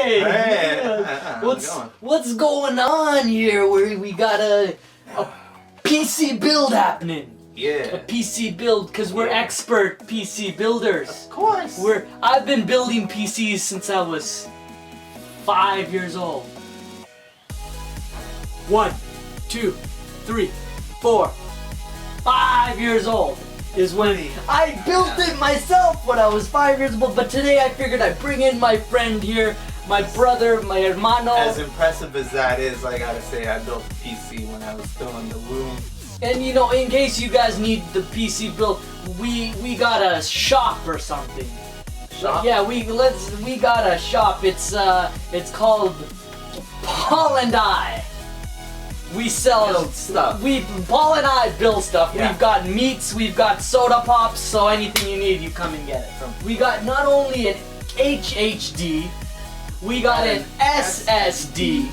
Hey! What's going on here? We got a PC build happening. Yeah. A PC build, because we're expert PC builders. Of course. I've been building PCs since I was 5 years old. 1, 2, 3, 4, 5 years old is when I built it myself when I was 5 years old. But today I figured I'd bring in my friend here, my brother, my hermano. As impressive as that is, I gotta say I built a PC when I was still in the womb. And you know, in case you guys need the PC built, we got a shop or something. Shop? Yeah, we got a shop. It's called Paul and I. We sell Build stuff. Paul and I build stuff. Yeah. We've got meats, we've got soda pops, so anything you need, you come and get it. We got not only an HHD, we got an SSD.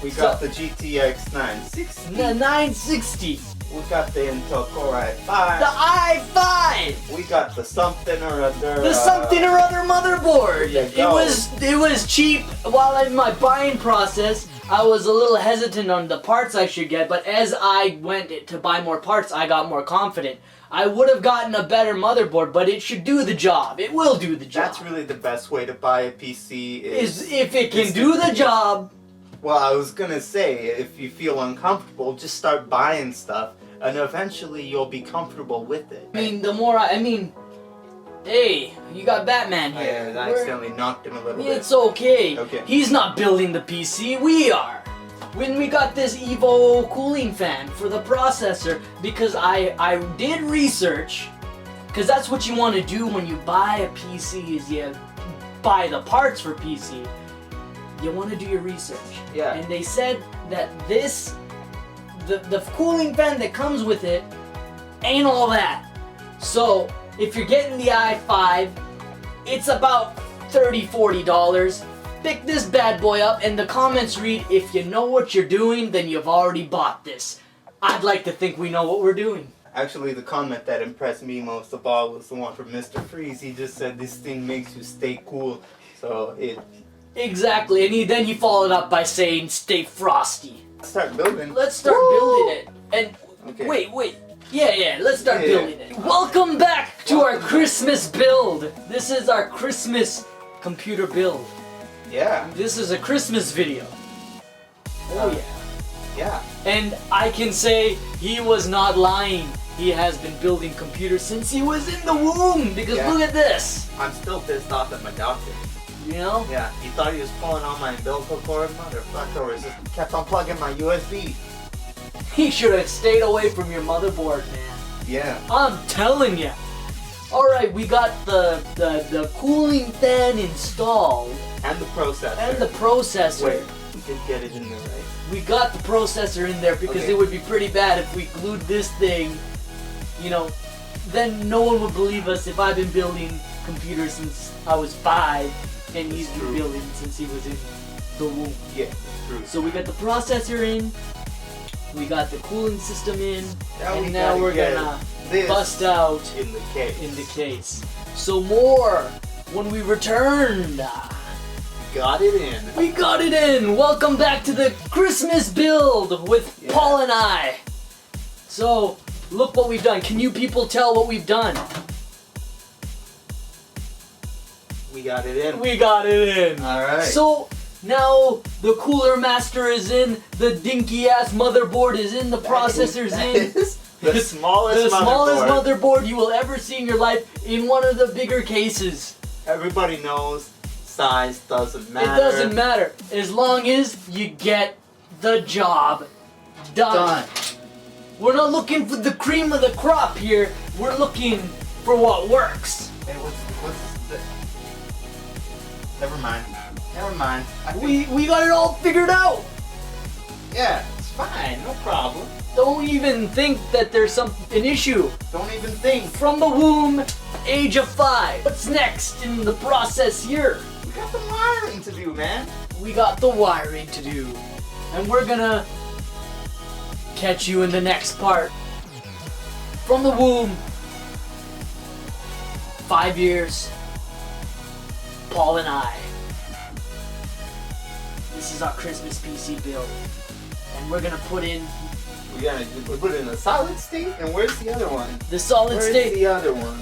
We got the GTX 960. The 960. We got the Intel Core The i5. i5. We got the something or other. The something or other motherboard. There you go. It was cheap. While in my buying process, I was a little hesitant on the parts I should get, but as I went to buy more parts, I got more confident. I would have gotten a better motherboard, but it should do the job. It will do the job. That's really the best way to buy a PC is if it can do the job. Well, I was gonna say, if you feel uncomfortable, just start buying stuff, and eventually you'll be comfortable with it. I mean, hey, you got Batman here. I accidentally knocked him a little bit. It's okay. Okay. He's not building the PC, we are. When we got this Evo cooling fan for the processor, because I did research, because that's what you want to do when you buy a PC, is you buy the parts for PC. You want to do your research. Yeah. And they said that the cooling fan that comes with it ain't all that. So if you're getting the i5, it's about $30, $40. Pick this bad boy up, and the comments read, if you know what you're doing, then you've already bought this. I'd like to think we know what we're doing. Actually, the comment that impressed me most of all was the one from Mr. Freeze. He just said, this thing makes you stay cool. So it... Exactly, and then he followed up by saying, stay frosty. Let's start building. Let's start building it. And Okay. wait. Yeah, let's start building it. Welcome back to our Christmas build. This is our Christmas computer build. Yeah. This is a Christmas video. Oh yeah. Yeah. And I can say he was not lying. He has been building computers since he was in the womb, because Yeah. look at this. I'm still pissed off at my doctor. You know? Yeah, he thought he was pulling on my umbilical cord, motherfucker, or just kept on plugging my USB. He should have stayed away from your motherboard, man. Yeah. I'm telling you. Alright, we got the cooling fan installed. And the processor. And the processor. Wait, we did get it in there, right? We got the processor in there because Okay. it would be pretty bad if we glued this thing, you know, then no one would believe us if I've been building computers since I was 5 and he's been building since he was in the womb. Yeah, true. So we got the processor in, we got the cooling system in, Now we and now gotta we're get gonna this bust out in the case. in the case. So more when we return. Got it in. We got it in! Welcome back to the Christmas build with Paul and I. So, look what we've done. Can you people tell what we've done? We got it in. We got it in. Alright. So, now the Cooler Master is in, the dinky ass motherboard is in, the processor's in. The smallest motherboard you will ever see in your life in one of the bigger cases. Everybody knows size doesn't matter. It doesn't matter as long as you get the job done. We're not looking for the cream of the crop here. We're looking for what works. Hey, what's the... Never mind. We got it all figured out. Yeah, it's fine. No problem. Don't even think that there's an issue. Don't even think. From the womb, age of 5. What's next in the process here? We got the wiring to do, man. We got the wiring to do. And we're gonna catch you in the next part. From the womb, 5 years, Paul and I. this is our Christmas PC build. And we're gonna put in We put it in a solid state, and where's the other one? the solid Where's state the other one?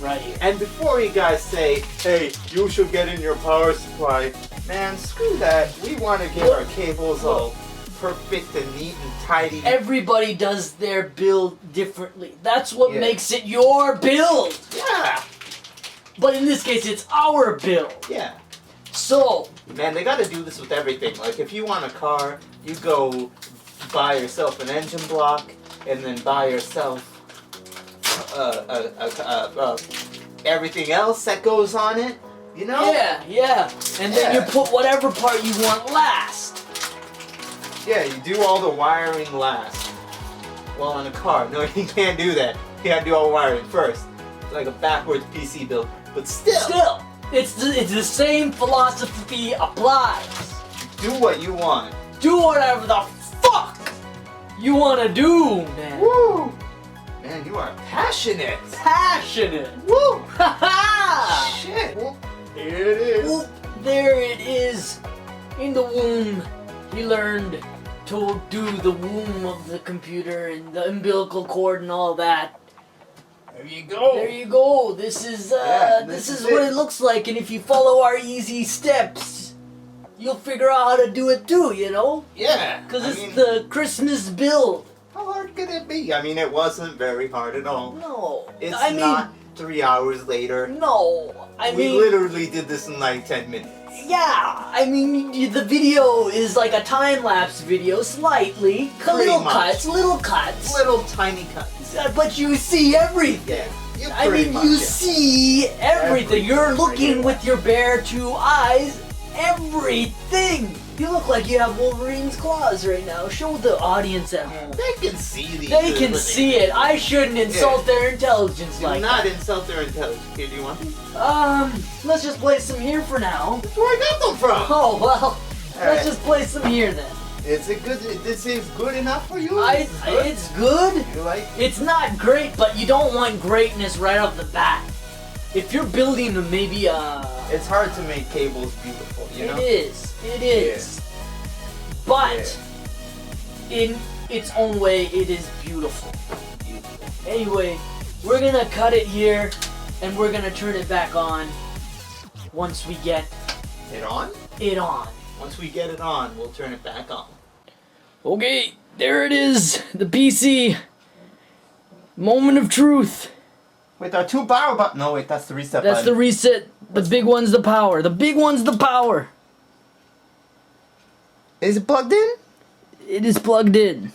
right here. And before you guys say, hey, you should get in your power supply, man, screw that. We want to get our cables all perfect and neat and tidy. Everybody does their build differently. That's what Yeah. makes it your build. Yeah, But in this case, it's our build. yeah. So, Man, they gotta do this with everything. Like, if you want a car, you go buy yourself an engine block, and then buy yourself everything else that goes on it. You know? yeah. And then you Yeah. put whatever part you want last. Yeah, you do all the wiring last. Well, on a car, no, you can't do that. You gotta do all the wiring first. It's like a backwards PC build, but still, It's the same philosophy applies. do what you want. Do whatever the fuck you want to do, man. Woo! Man, you are passionate. Passionate. Woo! Ha ha! Shit. Well, here it is. Well, there it is. In the womb, he learned to do the womb of the computer and the umbilical cord and all that. There you go. There you go. This is Yeah, this this is is what it. it looks like, and if you follow our easy steps, you'll figure out how to do it too. You know, Yeah. because I it's mean, the Christmas build. how hard could it be? I mean, it wasn't very hard at all. No, It's I mean, not 3 hours later. no. I We mean, literally did this in like 10 minutes. yeah. I mean, the video is like a time lapse video, slightly, Pretty little much. cuts, Little tiny cuts. but you see everything. Yeah. You I pretty mean, much, you yeah. see everything. Everything. You're looking with your bare two eyes. Everything. You look like you have Wolverine's claws right now. Show the audience at home. They can see these. They can see it. I shouldn't insult their intelligence Do like not insult their intelligence. Here, do you want these? that. Let's just play some here for now. That's where I got them from. Oh well. All Let's right. just play some here then. Is it good? This is good enough for you? Good? It's good. You like? It's not great, but you don't want greatness right off the bat. If you're building maybe It's hard to make cables beautiful, you know? It is. But in its own way, it is beautiful. Anyway, we're gonna cut it here, and we're gonna turn it back on once we get It on? it on. Once we get it on, we'll turn it back on. Okay, there it is, the PC. Moment of truth. Wait, there are two power buttons. No, wait, that's the reset That's the button. reset. The big one's the power. The big one's the power. Is it plugged in? It is plugged in.